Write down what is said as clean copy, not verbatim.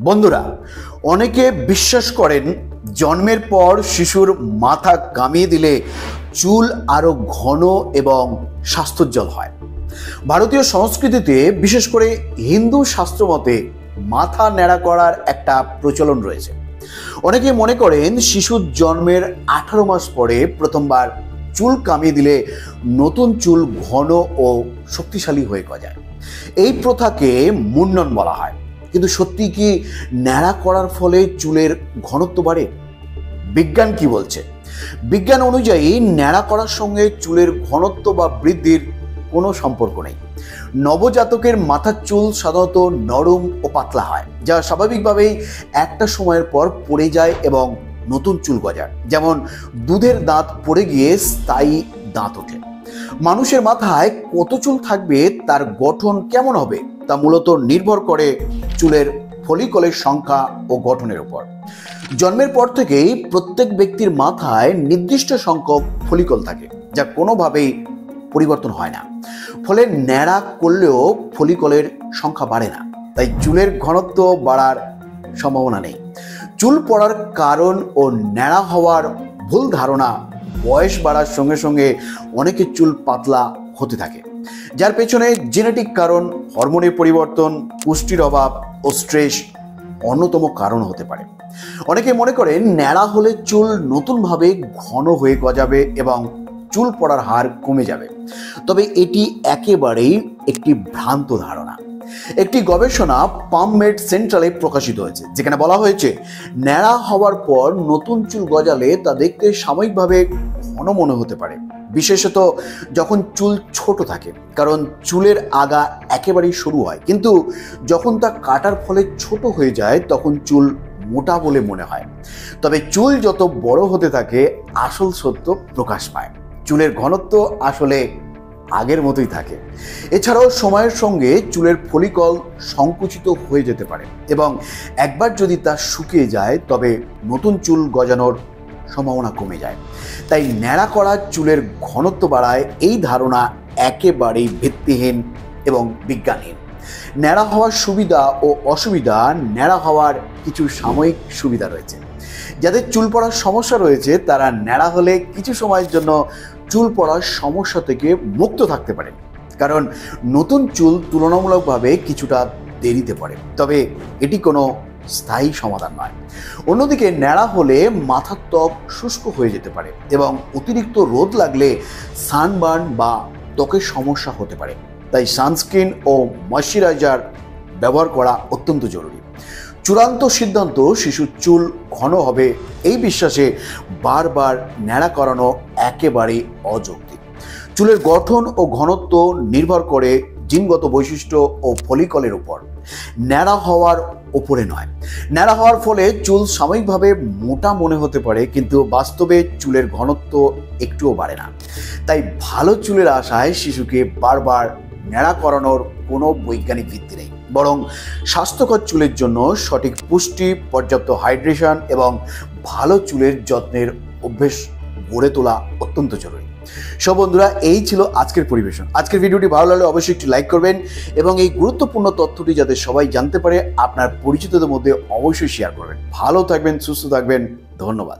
বন্ধুরা, অনেকে বিশ্বাস করেন জন্মের পর শিশুর মাথা কামিয়ে দিলে চুল আরো ঘন এবং স্বাস্থ্যোজ্জ্বল হয়। ভারতীয় সংস্কৃতিতে বিশেষ করে হিন্দু শাস্ত্র মতে মাথা ন্যাড়া করার একটা প্রচলন রয়েছে। অনেকে মনে করেন শিশুর জন্মের 18 মাস পরে প্রথমবার চুল কামিয়ে দিলে নতুন চুল ঘন ও শক্তিশালী হয়ে গজায়। এই প্রথাকে মুন্ডন বলা হয়। কিন্তু সত্যি কি ন্যাড়া করার ফলে চুলের ঘনত্ব বাড়ে? বিজ্ঞান কি বলছে? বিজ্ঞান অনুযায়ী ন্যাড়া করার সঙ্গে চুলের ঘনত্ব বা বৃদ্ধির কোনো সম্পর্ক নেই। নবজাতকের মাথার চুল সাধারণত নরম ও পাতলা হয়, যা স্বাভাবিকভাবেই একটা সময়ের পর পড়ে যায় এবং নতুন চুল গজায়। যেমন দুধের দাঁত পড়ে গিয়ে স্থায়ী দাঁত ওঠে। মানুষের মাথায় কত চুল থাকবে, তার গঠন কেমন হবে, তা মূলত নির্ভর করে চুলের ফলিকলের সংখ্যা ও গঠনের উপর। জন্মের পর থেকেই প্রত্যেক ব্যক্তির মাথায় নির্দিষ্ট সংখ্যক ফলিকল থাকে, যা কোনোভাবেই পরিবর্তন হয় না। ফলে ন্যাড়া করলেও ফলিকলের সংখ্যা বাড়ে না, তাই চুলের ঘনত্ব বাড়ার সম্ভাবনা নেই। চুল পড়ার কারণ ও ন্যাড়া হওয়ার ভুল ধারণা: বয়স বাড়ার সঙ্গে সঙ্গে অনেকের চুল পাতলা হতে থাকে, যার পেছনে জেনেটিক কারণ, হরমোনের পরিবর্তন, পুষ্টির অভাব ও স্ট্রেস অন্যতম কারণ হতে পারে। অনেকে মনে করেন ন্যাড়া হলে চুল নতুনভাবে ঘন হয়ে গজাবে এবং চুল পড়ার হার কমে যাবে। তবে এটি একেবারেই একটি ভ্রান্ত ধারণা। একটি গবেষণা পামমেড সেন্ট্রালে প্রকাশিত হয়েছে, যেখানে বলা হয়েছে ন্যাড়া হওয়ার পর নতুন চুল গজালে তা দেখতে সাময়িকভাবে ঘন মনে হতে পারে, বিশেষত যখন চুল ছোট থাকে, কারণ চুলের আগা একেবারেই সরু হয়। কিন্তু যখন তা কাটার ফলে ছোট হয়ে যায় তখন চুল মোটা বলে মনে হয়। তবে চুল যত বড় হতে থাকে আসল সত্য প্রকাশ পায়। চুলের ঘনত্ব আসলে আগের মতোই থাকে। এছাড়াও সময়ের সঙ্গে চুলের ফলিকল সংকুচিত হয়ে যেতে পারে এবং একবার যদি তা শুকিয়ে যায় তবে নতুন চুল গজানোর সম্ভাবনা কমে যায়। তাই ন্যাড়া করা চুলের ঘনত্ব বাড়ায়, এই ধারণা একেবারেই ভিত্তিহীন এবং বিজ্ঞানহীন। ন্যাড়া হওয়ার সুবিধা ও অসুবিধা: ন্যাড়া হওয়ার কিছু সাময়িক সুবিধা রয়েছে। যাদের চুল পড়ার সমস্যা রয়েছে তারা ন্যাড়া হলে কিছু সময়ের জন্য চুল পড়ার সমস্যা থেকে মুক্ত থাকতে পারে, কারণ নতুন চুল তুলনামূলকভাবে কিছুটা দেরিতে পড়ে। তবে এটি কোনো স্থায়ী সমাধান নয়। অন্যদিকে ন্যাড়া হলে মাথার ত্বক শুষ্ক হয়ে যেতে পারে এবং অতিরিক্ত রোদ লাগলে সানবার্ন বা ত্বকের সমস্যা হতে পারে। তাই সানস্ক্রিন ও ময়শ্চারাইজার ব্যবহার করা অত্যন্ত জরুরি। চূড়ান্ত সিদ্ধান্ত শিশুর চুল ঘন হবে এই বিশ্বাসে বারবার ন্যাড়া করানো একেবারেই অযৌক্তিক। চুলের গঠন ও ঘনত্ব নির্ভর করে জিনগত বৈশিষ্ট্য ও ফলিকলের উপর, ন্যাড়া হওয়ার উপরে নয়। ন্যাড়া হওয়ার ফলে চুল সাময়িকভাবে মোটা মনে হতে পারে, কিন্তু বাস্তবে চুলের ঘনত্ব একটুও বাড়ে না। তাই ভালো চুলের আশায় শিশুকে বারবার ন্যাড়া করানোর কোনো বৈজ্ঞানিক ভিত্তি নেই, বরং স্বাস্থ্যকর চুলের জন্য সঠিক পুষ্টি, পর্যাপ্ত হাইড্রেশন এবং ভালো চুলের যত্নের অভ্যেস গড়ে তোলা অত্যন্ত জরুরি। সব বন্ধুরা, এই ছিল আজকের পরিবেশন। আজকের ভিডিওটি ভালো লাগলে অবশ্যই একটি লাইক করবেন এবং এই গুরুত্বপূর্ণ তথ্যটি যাতে সবাই জানতে পারে আপনার পরিচিতদের মধ্যে অবশ্যই শেয়ার করবেন। ভালো থাকবেন, সুস্থ থাকবেন। ধন্যবাদ।